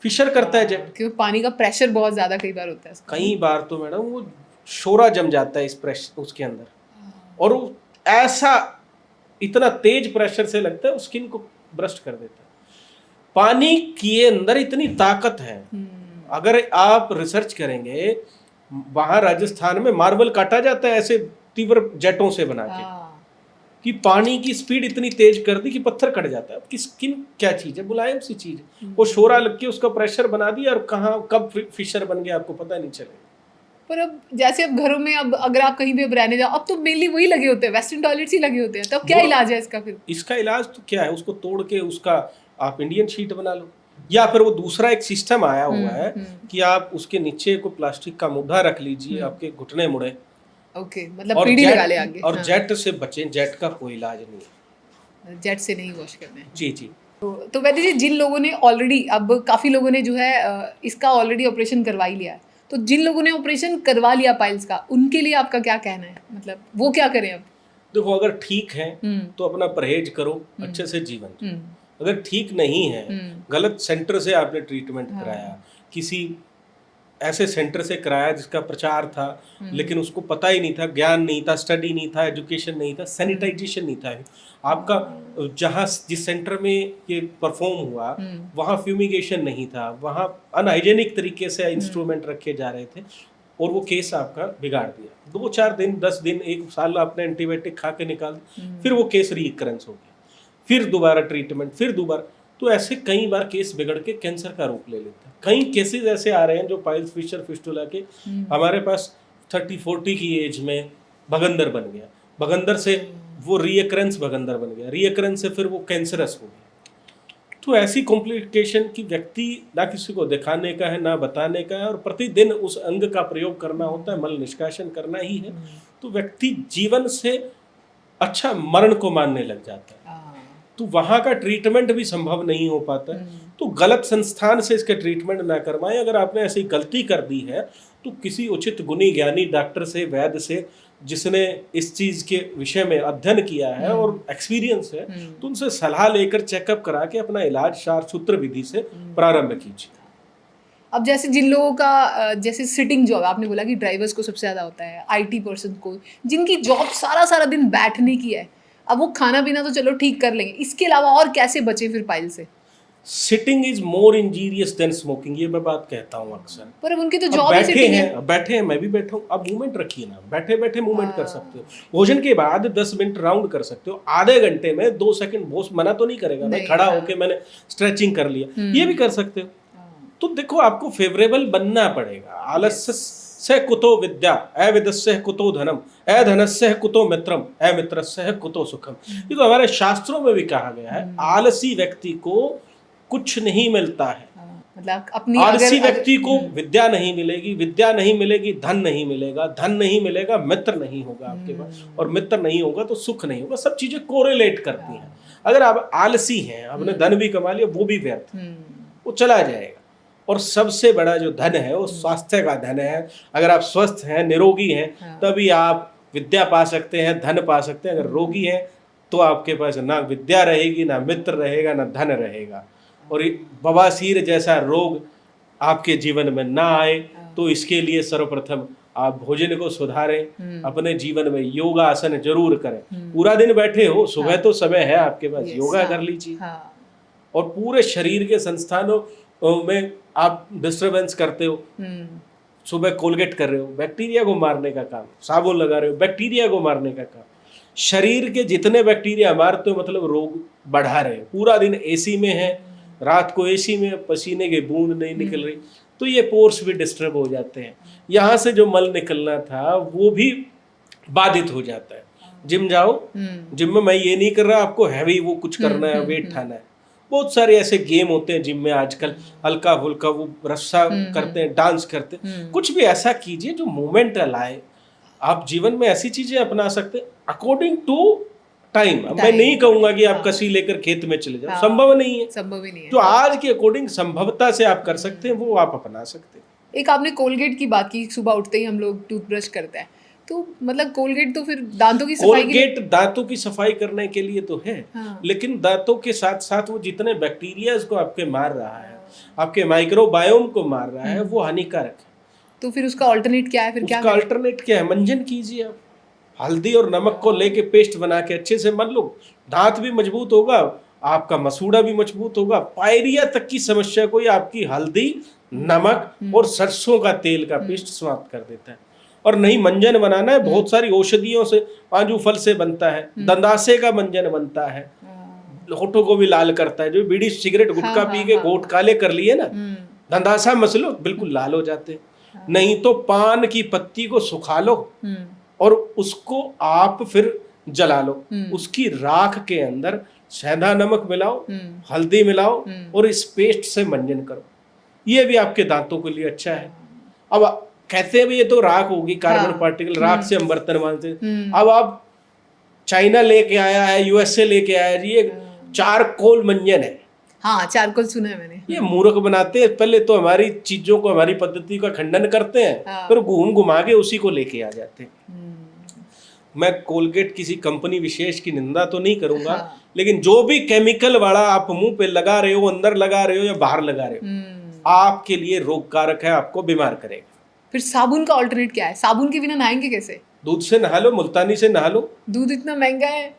फिशर करता है जेट, क्योंकि पानी का प्रेशर बहुत ज्यादा कई बार होता है। कई बार तो मैडम वो शोरा जम जाता है इस प्रेशर उसके अंदर, और वो ऐसा इतना तेज प्रेशर से लगता है, स्किन को ब्रस्ट कर देता है। पानी के अंदर इतनी ताकत है, अगर आप रिसर्च करेंगे, वहां राजस्थान में मार्बल काटा जाता है ऐसे तीव्र जेटों से बना के, कि पानी की स्पीड इतनी तेज कर दी कि पत्थर कट जाता है। आपकी स्किन क्या चीज है, मुलायम सी चीज है, वो शोरा लग के उसका प्रेशर बना दिया, और कहाँ कब फिशर बन गया आपको पता नहीं चलेगा। पर अब जैसे अब घरों में, अब अगर आप कहीं भी अब रहने जाओ, अब तो मेनली वही लगे होते हैं, वेस्टर्न टॉयलेट्स ही लगे होते हैं, तो क्या इलाज है इसका फिर? इसका इलाज तो क्या है, उसको तोड़ के उसका आप इंडियन शीट बना लो, या फिर वो दूसरा एक सिस्टम आया हुआ है कि आप उसके नीचे को प्लास्टिक का मुद्दा रख लीजिए, आपके घुटने मुड़े, ओके, मतलब पीढ़ी लगा ले आगे। और जेट से बचें, जेट का कोई इलाज नहीं है, जेट से नहीं वॉश करना है। जी जी। तो वैद्य जी, जिन लोगों ने ऑलरेडी, अब काफ़ी लोगों ने जो है इसका ऑलरेडी ऑपरेशन करवा ही लिया है, तो जिन लोगों ने ऑपरेशन करवा लिया पाइल्स का, उनके लिए आपका क्या कहना है? मतलब वो क्या करें अब? देखो, अगर ठीक है तो अपना परहेज करो, अच्छे से जीवन। अगर ठीक नहीं है, गलत सेंटर से आपने ट्रीटमेंट कराया, किसी ऐसे सेंटर से कराया जिसका प्रचार था, लेकिन उसको पता ही नहीं था, ज्ञान नहीं था, स्टडी नहीं था, एजुकेशन नहीं था, सैनिटाइजेशन नहीं था आपका, जहाँ जिस सेंटर में ये परफॉर्म हुआ वहाँ फ्यूमिगेशन नहीं था, वहाँ अनहाइजेनिक तरीके से इंस्ट्रूमेंट रखे जा रहे थे, और वो केस आपका बिगाड़ दिया। 2-4 दिन, 10 दिन, 1 साल आपने एंटीबायोटिक खा के निकाल, फिर वो केस रीकरेंस हो गया, फिर दोबारा ट्रीटमेंट, फिर दोबारा। तो ऐसे कई बार केस बिगड़ के कैंसर का रूप ले लेता है। कई केसेस ऐसे आ रहे हैं जो पाइल्स, फिशर, फिस्टुला के हमारे पास 30-40 की एज में भगंदर बन गया, भगंदर से वो रीअकरेंस भगंदर बन गया, रीअकरेंस से फिर वो कैंसरस हो गया। तो ऐसी कॉम्प्लिकेशन की व्यक्ति ना किसी को दिखाने का है, ना बताने का है, और प्रतिदिन उस अंग का प्रयोग करना होता है, मल निष्कासन करना ही है, तो व्यक्ति जीवन से अच्छा मरण को मानने लग जाता है। तो वहाँ का ट्रीटमेंट भी संभव नहीं हो पाता है। तो गलत संस्थान से इसके ट्रीटमेंट ना करवाएं। अगर आपने ऐसी गलती कर दी है तो किसी उचित गुणी ज्ञानी डॉक्टर से, वैद्य से, जिसने इस चीज़ के विषय में अध्ययन किया है और एक्सपीरियंस है, तो उनसे सलाह लेकर चेकअप करा के अपना इलाज सार सूत्र विधि से प्रारंभ कीजिए। अब जैसे जिन लोगों का, जैसे सिटिंग जॉब, आपने बोला कि ड्राइवर्स को सबसे ज़्यादा होता है, IT पर्सन को, जिनकी जॉब सारा दिन बैठने की है, अब वो खाना पीना तो चलो ठीक कर लेंगे, इसके अलावा और कैसे बचे फिर पाइल से? Sitting is more injurious than smoking, ये मैं बात कहता हूँ अक्सर। पर अब उनकी तो जॉब ही सिटिंग है। बैठे हैं, मैं भी बैठा हूँ। अब मूवमेंट रखिए ना, बैठे बैठे मूवमेंट कर सकते हो, भोजन के बाद 10 मिनट राउंड कर सकते हो, आधे घंटे में 2 सेकंड बॉस मना तो नहीं करेगा, मैं खड़ा होके मैंने स्ट्रेचिंग कर लिया, ये भी कर सकते हो। तो देखो, आपको फेवरेबल बनना पड़ेगा, आलस स कुतो विद्या अविदस्य कुतो धनम अधनस्य कुतो मित्रम अमित्रस्य कुतो सुखम। ये तो हमारे शास्त्रों में भी कहा गया है, आलसी व्यक्ति को कुछ नहीं मिलता है। मतलब अपनी आलसी व्यक्ति को विद्या नहीं मिलेगी, विद्या नहीं मिलेगी, धन नहीं मिलेगा, धन नहीं मिलेगा, मित्र नहीं होगा आपके पास, और मित्र नहीं होगा तो सुख नहीं होगा। सब चीजें कोरिलेट करती हैं। अगर आप आलसी हैं, आपने धन भी कमा लिया, वो भी व्यर्थ, वो चला जाएगा। और सबसे बड़ा जो धन है वो स्वास्थ्य का धन है। अगर आप स्वस्थ हैं, निरोगी हैं, तभी आप विद्या पा सकते हैं, धन पा सकते हैं। अगर रोगी हैं तो आपके पास ना विद्या रहेगी, ना मित्र रहेगा, ना धन रहेगा। और बवासीर जैसा रोग आपके जीवन में ना आए तो इसके लिए सर्वप्रथम आप भोजन को सुधारें, अपने जीवन में योगासन जरूर करें। पूरा दिन बैठे हो, सुबह तो समय है आपके पास, योगा कर लीजिए। और पूरे शरीर के संस्थानों में आप डिस्टरबेंस करते हो, सुबह कोलगेट कर रहे हो, बैक्टीरिया को मारने का काम, साबुन लगा रहे हो, बैक्टीरिया को मारने का काम। शरीर के जितने बैक्टीरिया मारते हो मतलब रोग बढ़ा रहे हो। पूरा दिन एसी में है, रात को एसी में पसीने की बूंद नहीं निकल रही, तो ये पोर्स भी डिस्टर्ब हो जाते हैं। यहाँ से जो मल निकलना था वो भी बाधित हो जाता है। जिम जाओ, जिम में मैं ये नहीं कर रहा आपको हैवी वो कुछ करना है, वेट उठाना है। बहुत सारे ऐसे गेम होते हैं जिम में आजकल, हल्का फुल्का वो रस्सा करते हैं, डांस करते हैं। कुछ भी ऐसा कीजिए जो मूवमेंट लाए। आप जीवन में ऐसी चीजें अपना सकते हैं अकॉर्डिंग टू टाइम। मैं नहीं कहूंगा कि आप कसी लेकर खेत में चले जाओ, संभव नहीं है, संभव ही नहीं है। तो आज के अकॉर्डिंग संभवता से आप कर सकते हैं, वो आप अपना सकते हैं। एक आपने कोलगेट की बात की, सुबह उठते ही हम लोग टूथब्रश करते हैं, तो मतलब कोलगेट तो फिर दांतों की सफाई, कोलगेट दांतों की सफाई करने के लिए तो है, लेकिन दांतों के साथ साथ वो जितने बैक्टीरिया को आपके मार रहा है, आपके माइक्रोबायोम को मार रहा है, वो हानिकारक है। तो फिर उसका अल्टरनेट क्या है? फिर क्या उसका अल्टरनेट क्या है? मंजन कीजिए आप। हल्दी और नमक को लेके पेस्ट बना के अच्छे से मल लो, दांत भी मजबूत होगा, आपका मसूड़ा भी मजबूत होगा। पायरिया तक की समस्या को आपकी हल्दी, नमक और सरसों का तेल का पेस्ट समाप्त कर देता है। और नहीं मंजन बनाना है, बहुत सारी औषधियों से, पांजू फल से बनता है, दंदासे का मंजन बनता है, होठों को भी लाल करता है। जो बीड़ी सिगरेट गुटखा पी के होठ काले कर लिए ना, दंदासा मसलो बिल्कुल लाल हो जाते। नहीं तो पान की पत्ती को सुखा लो और उसको आप फिर जला लो, उसकी राख के अंदर सेंधा नमक मिलाओ, हल्दी मिलाओ और इस पेस्ट से मंजन करो। ये भी आपके दांतों के लिए अच्छा है। अब कहते हैं ये तो राख होगी, कार्बन पार्टिकल, राख से हम बर्तन मांजते। अब आप चाइना लेके आया है, यूएसए लेके आया है, ये चारकोल मंजन है। हाँ, चारकोल सुना है मैंने। ये मूर्ख बनाते हैं, पहले तो हमारी चीजों को, हमारी पद्धति का खंडन करते हैं, फिर घूम घुमा के उसी को लेके आ जाते हैं। मैं कोलगेट किसी कंपनी विशेष की निंदा तो नहीं करूंगा, लेकिन जो भी केमिकल वाला आप मुंह पे लगा रहे हो, अंदर लगा रहे हो या बाहर लगा रहे हो, आपके लिए रोगकारक है, आपको बीमार करेगा। फिर साबुन का ऑल्टरनेट क्या है? साबुन के बिना नहाएंगे कैसे? दूध से नहा लो, मुल्तानी से नहा लो। दूध इतना महंगा है।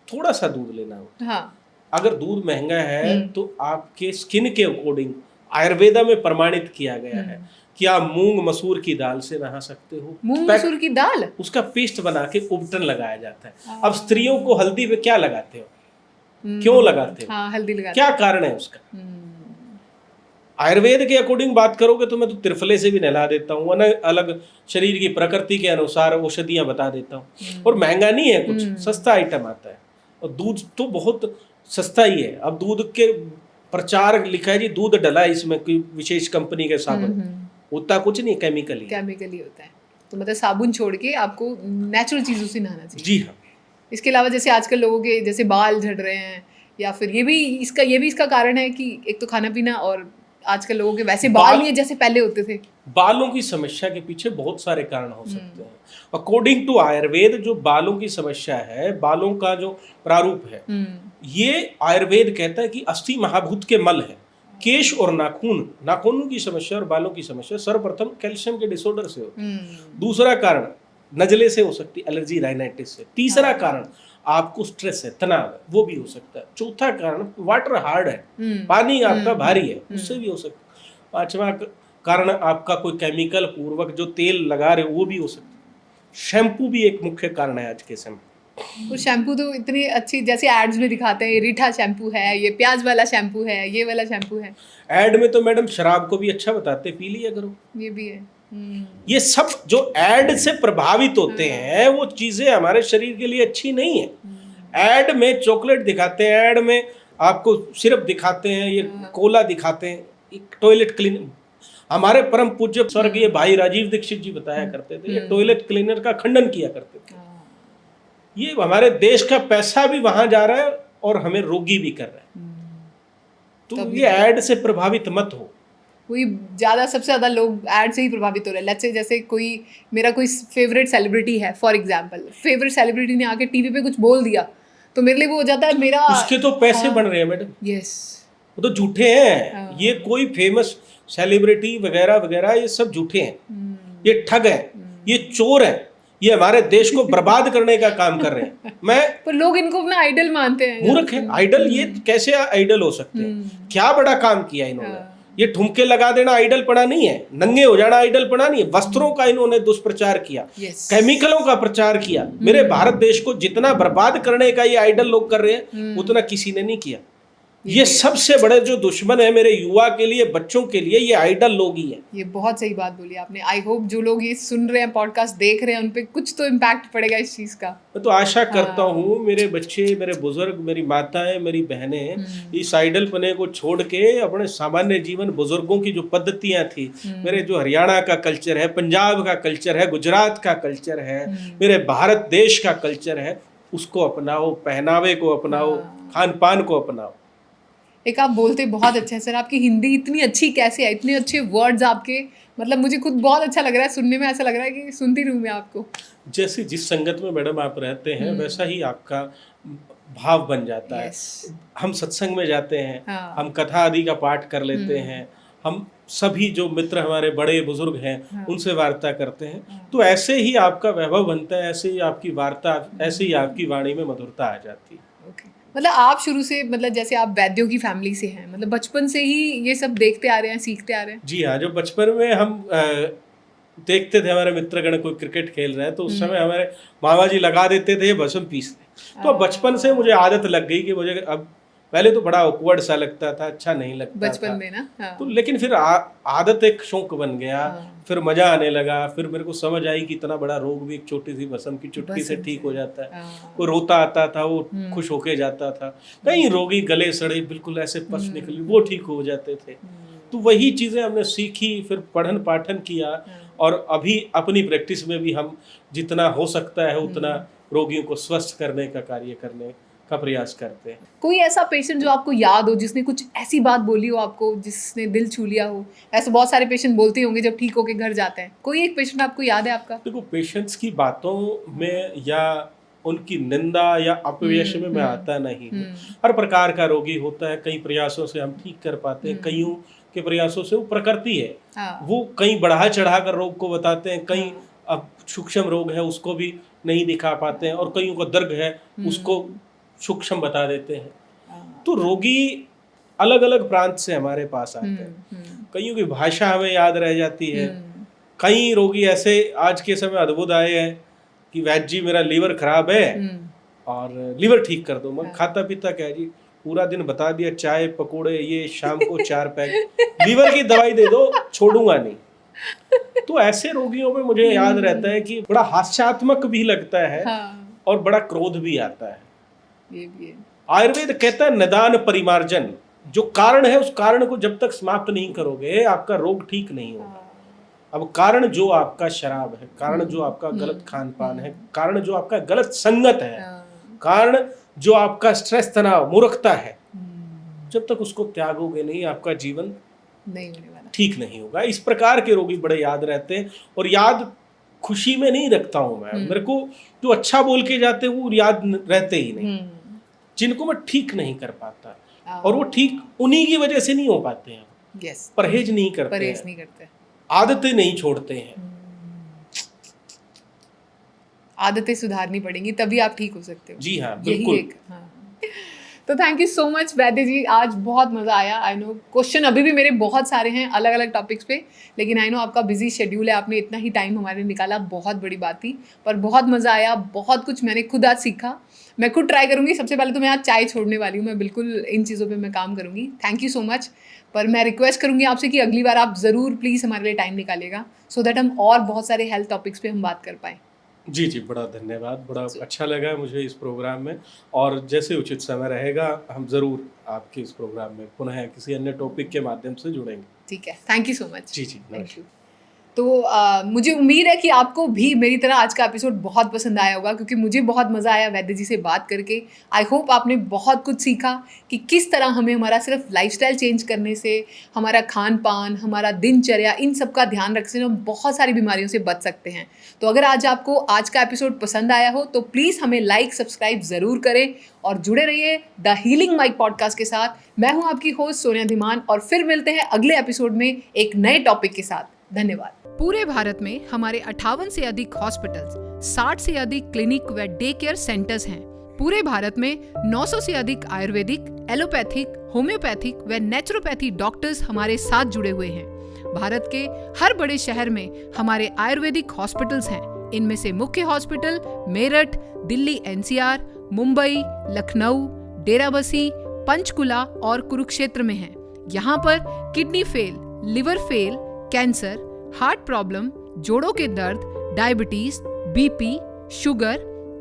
थोड़ा सा दूध लेना हो। हाँ। अगर दूध महंगा है तो आपके स्किन के अकॉर्डिंग आयुर्वेदा में प्रमाणित किया गया है कि आप मूंग मसूर की दाल से नहा सकते हो। मूंग मसूर की दाल, उसका पेस्ट बना के उपटन लगाया जाता है। अब स्त्रियों को हल्दी पे क्या लगाते हो, क्यों लगाते हो? हाँ, हल्दी लगाते। क्या कारण है उसका? आयुर्वेद के अकॉर्डिंग बात करोगे तो मैं तो त्रिफले से भी नहला देता हूँ, अलग शरीर की प्रकृति के अनुसार औषधियाँ बता देता हूँ। और महंगा नहीं है, कुछ सस्ता आइटम आता है। और दूध तो बहुत सस्ता ही है। अब दूध के प्रचार लिखा है जी, दूध डला है इसमें कोई विशेष कंपनी के साबुन, होता कुछ नहीं, केमिकल ही होता है। तो मतलब साबुन छोड़ के आपको नेचुरल चीज़ों से नहाना चाहिए। जी हाँ। इसके अलावा जैसे आजकल लोगों के जैसे बाल झड़ रहे हैं, या फिर ये भी इसका कारण है कि एक तो खाना पीना, और आजकल लोगों के वैसे बाल नहीं है जैसे पहले होते थे। बालों की समस्या के पीछे बहुत सारे कारण हो सकते हैं। अकॉर्डिंग टू आयुर्वेद जो बालों की समस्या है, बालों का जो प्रारूप है, ये आयुर्वेद कहता है कि अस्थि महाभूत के मल है। केश और नाखूनों की समस्या और बालों की समस्या सर्वप्रथम कैल्शियम के डिसऑर्डर से होती है। दूसरा कारण नजले से हो सकती है, एलर्जी राइनाइटिस से। तीसरा कारण आपको स्ट्रेस है, तनाव है, वो भी हो सकता है। चौथा कारण वाटर हार्ड है, पानी आपका भारी है, उससे भी हो सकता है। पांचवा कारण आपका कोई केमिकल पूर्वक जो तेल लगा रहे हो वो भी हो सकता है। शैम्पू भी एक मुख्य कारण है आज के समय। तो शैम्पू तो इतनी अच्छी, जैसे एड्स में दिखाते हैं, ये रीठा शैम्पू है, ये प्याज वाला शैम्पू है, ये वाला शैम्पू है। एड में तो मैडम शराब को भी अच्छा बताते, पी लिया करो। ये भी है। ये सब जो ऐड से प्रभावित होते हैं वो चीजें हमारे शरीर के लिए अच्छी नहीं है। ऐड में चॉकलेट दिखाते हैं, ऐड में आपको सिरप दिखाते हैं, ये कोला दिखाते हैं, एक टॉयलेट क्लीनर। हमारे परम पूज्य स्वर्गीय भाई राजीव दीक्षित जी बताया करते थे, ये टॉयलेट क्लीनर का खंडन किया करते थे। ये हमारे देश का पैसा भी वहां जा रहा है और हमें रोगी भी कर रहा है। तो ये ऐड से प्रभावित मत हो। कोई सबसे ज्यादा लोग ऐड से ही प्रभावित हो रहे हैं। लेट्स से जैसे मेरा कोई फेवरेट सेलिब्रिटी है, फॉर एग्जांपल फेवरेट सेलिब्रिटी ने आके टीवी पे कुछ बोल दिया तो मेरे लिए वो हो जाता है मेरा, उसके तो पैसे बन रहे हैं मैडम। यस, वो तो झूठे हैं। ये कोई फेमस सेलिब्रिटी वगैरह वगैरह ये सब झूठे हैं, ये ठग हैं, ये चोर हैं, ये हमारे देश को बर्बाद करने का काम कर रहे हैं। पर लोग इनको अपना आइडल मानते हैं। मूर्ख है। आइडल ये कैसे आइडल हो सकते हैं? क्या बड़ा काम किया इन्होंने? ये ठुमके लगा देना आइडल पड़ा नहीं है, नंगे हो जाना आइडल पड़ा नहीं है। वस्त्रों का इन्होंने दुष्प्रचार किया, केमिकलों का प्रचार किया। मेरे भारत देश को जितना बर्बाद करने का ये आइडल लोग कर रहे हैं उतना किसी ने नहीं किया। ये सबसे बड़े जो दुश्मन है मेरे युवा के लिए, बच्चों के लिए, ये आइडल लोग ही हैं। ये बहुत सही बात बोली आपने। आई होप जो लोग ये सुन रहे हैं, पॉडकास्ट देख रहे हैं, उन पे कुछ तो इम्पैक्ट पड़ेगा इस चीज का। मैं तो आशा करता हूँ मेरे बच्चे, मेरे बुजुर्ग, मेरी माताएं, मेरी बहनें इस आइडल पने को छोड़ के अपने सामान्य जीवन, बुजुर्गों की जो पद्धतियां थी, मेरे जो हरियाणा का कल्चर है, पंजाब का कल्चर है, गुजरात का कल्चर है, मेरे भारत देश का कल्चर है, उसको अपनाओ, पहनावे को अपनाओ, खान पान को अपनाओ। एक आप बोलते बहुत अच्छा है सर, आपकी हिंदी इतनी अच्छी कैसे है? इतने अच्छे वर्ड्स आपके, मतलब मुझे खुद बहुत अच्छा लग रहा है सुनने में। ऐसा लग रहा है कि सुनती रहूं मैं आपको। जैसे जिस संगत में मैडम आप रहते हैं वैसा ही आपका भाव बन जाता है। हम सत्संग में जाते हैं, हम कथा आदि का पाठ कर लेते हैं, हम सभी जो मित्र हमारे बड़े बुजुर्ग हैं उनसे वार्ता करते हैं, तो ऐसे ही आपका वैभव बनता है, ऐसे ही आपकी वार्ता, ऐसे ही आपकी वाणी में मधुरता आ जाती है। मतलब आप शुरू से, मतलब जैसे आप वैद्यों की फैमिली से हैं, मतलब बचपन से ही ये सब देखते आ रहे हैं, सीखते आ रहे हैं? जी हाँ, जो बचपन में हम देखते थे हमारे मित्रगण कोई क्रिकेट खेल रहे हैं तो उस समय हमारे मामा जी लगा देते थे भस्म पीसने। तो बचपन से मुझे आदत लग गई कि मुझे, अब पहले तो बड़ा ऑकवर्ड सा लगता था, अच्छा नहीं लगता बचपन में ना। तो लेकिन फिर आदत एक शौक बन गया। फिर मजा आने लगा। फिर मेरे को समझ आई कि इतना बड़ा रोग भी एक छोटी सी भस्म की चुटकी से ठीक हो जाता है। वो रोता आता था, वो खुश होके जाता था। कई रोगी गले सड़े, बिल्कुल ऐसे पस निकली, वो ठीक हो जाते थे। तो वही चीजें हमने सीखी, फिर पठन पाठन किया, और अभी अपनी प्रैक्टिस में भी हम जितना हो सकता है उतना रोगियों को स्वस्थ करने का कार्य करने का प्रयास करते हैं। कोई ऐसा पेशेंट जो आपको याद हो, जिसने कुछ ऐसी बात बोली हो आपको, जिसने दिल छू लिया हो? ऐसे बहुत सारे पेशेंट बोलते होंगे जब ठीक होके घर जाते हैं। कोई एक पेशेंट आपको याद है आपका? देखो, पेशेंट्स की बातों में या उनकी निंदा या अपयश में मैं आता नहीं हूँ। हर प्रकार का रोगी होता है, कई प्रयासों से हम ठीक कर पाते हैं, कईयों के प्रयासों से वो प्रकृति है, वो कई बढ़ा चढ़ा कर रोग को बताते हैं, कई अब सूक्ष्म रोग है उसको भी नहीं दिखा पाते हैं, और कईयों को दर्द है उसको सूक्ष्म बता देते हैं। तो रोगी अलग अलग प्रांत से हमारे पास आते हैं, कईयों की भाषा हमें याद रह जाती है। कई रोगी ऐसे आज के समय अद्भुत आए हैं कि वैद्य जी मेरा लीवर खराब है और लीवर ठीक कर दो। मैं खाता पीता क्या जी, पूरा दिन बता दिया, चाय पकोड़े, ये शाम को 4 पैक, लीवर की दवाई दे दो, छोड़ूंगा नहीं। तो ऐसे रोगियों में मुझे याद रहता है कि बड़ा हास्यात्मक भी लगता है और बड़ा क्रोध भी आता है। ये भी है। आयुर्वेद कहता है निदान परिमार्जन, जो कारण है उस कारण को जब तक समाप्त नहीं करोगे आपका रोग ठीक नहीं होगा। अब कारण जो आपका शराब है, कारण जो आपका गलत खान पान है, कारण जो आपका गलत संगत है, कारण जो आपका स्ट्रेस, तनाव, मूर्खता है, जब तक उसको त्यागोगे नहीं आपका जीवन नहीं होने वाला, ठीक नहीं होगा। इस प्रकार के रोगी बड़े याद रहते हैं, और याद खुशी में नहीं रखता हूं मैं। मेरे को जो अच्छा बोल के जाते हैं वो याद रहते ही नहीं, जिनको मैं ठीक नहीं कर पाता, और वो ठीक उन्हीं की वजह से नहीं हो पाते हैं। परहेज नहीं करते, आदतें नहीं छोड़ते हैं। आदतें सुधारनी पड़ेंगी तभी आप ठीक हो सकते हो। जी हाँ, बिल्कुल। तो थैंक यू सो मच वैद्य जी, आज बहुत मज़ा आया। आई नो क्वेश्चन अभी भी मेरे बहुत सारे हैं अलग अलग टॉपिक्स पे, लेकिन आई नो आपका बिजी शेड्यूल है, आपने इतना ही टाइम हमारे निकाला, बहुत बड़ी बात थी। पर बहुत मज़ा आया, बहुत कुछ मैंने खुद आज सीखा। मैं खुद ट्राई करूँगी। सबसे पहले तो मैं आज चाय छोड़ने वाली हूँ, मैं बिल्कुल इन चीज़ों पे मैं काम करूँगी। Thank you so much. पर मैं रिक्वेस्ट करूँगी आपसे कि अगली बार आप ज़रूर प्लीज़ हमारे लिए टाइम निकालिएगा, सो दैट हम और बहुत सारे हेल्थ टॉपिक्स पे हम बात कर पाएँ। जी, जी, बड़ा धन्यवाद, बड़ा अच्छा लगा मुझे इस प्रोग्राम में, और जैसे उचित समय रहेगा हम ज़रूर आपके इस प्रोग्राम में पुनः किसी अन्य टॉपिक के माध्यम से जुड़ेंगे। ठीक है, थैंक यू सो मच। जी, जी, थैंक नमस्कार। यू। तो मुझे उम्मीद है कि आपको भी मेरी तरह आज का एपिसोड बहुत पसंद आया होगा, क्योंकि मुझे बहुत मज़ा आया वैद्य जी से बात करके। आई होप आपने बहुत कुछ सीखा कि किस तरह हमें हमारा सिर्फ लाइफस्टाइल चेंज करने से, हमारा खान-पान, हमारा दिनचर्या, इन सब का ध्यान रखने से हम बहुत सारी बीमारियों से बच सकते हैं। तो अगर आज आपको आज का एपिसोड पसंद आया हो तो प्लीज़ हमें लाइक, सब्सक्राइब ज़रूर करें और जुड़े रहिए द हीलिंग माइक पॉडकास्ट के साथ। मैं हूँ आपकी होस्ट सोनिया धीमान, और फिर मिलते हैं अगले एपिसोड में एक नए टॉपिक के साथ। धन्यवाद। पूरे भारत में हमारे 58 से अधिक हॉस्पिटल्स, 60 से अधिक क्लिनिक व डे केयर सेंटर्स हैं। पूरे भारत में 900 से अधिक आयुर्वेदिक, एलोपैथिक, होम्योपैथिक व नेचुरोपैथी डॉक्टर्स हमारे साथ जुड़े हुए हैं। भारत के हर बड़े शहर में हमारे आयुर्वेदिक हॉस्पिटल्स हैं। इनमें से मुख्य हॉस्पिटल मेरठ, दिल्ली एनसीआर, मुंबई, लखनऊ, डेराबसी, पंचकुला और कुरुक्षेत्र में हैं। यहाँ पर kidney fail, liver fail, cancer, heart problem, जोड़ों के दर्द, diabetes, BP, sugar,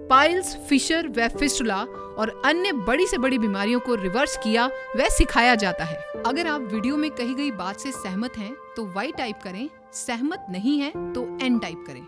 piles, fissure व फिस्टुला और अन्य बड़ी से बड़ी बीमारियों को रिवर्स किया व सिखाया जाता है। अगर आप वीडियो में कही गई बात से सहमत हैं तो वाई टाइप करें, सहमत नहीं हैं तो एन टाइप करें।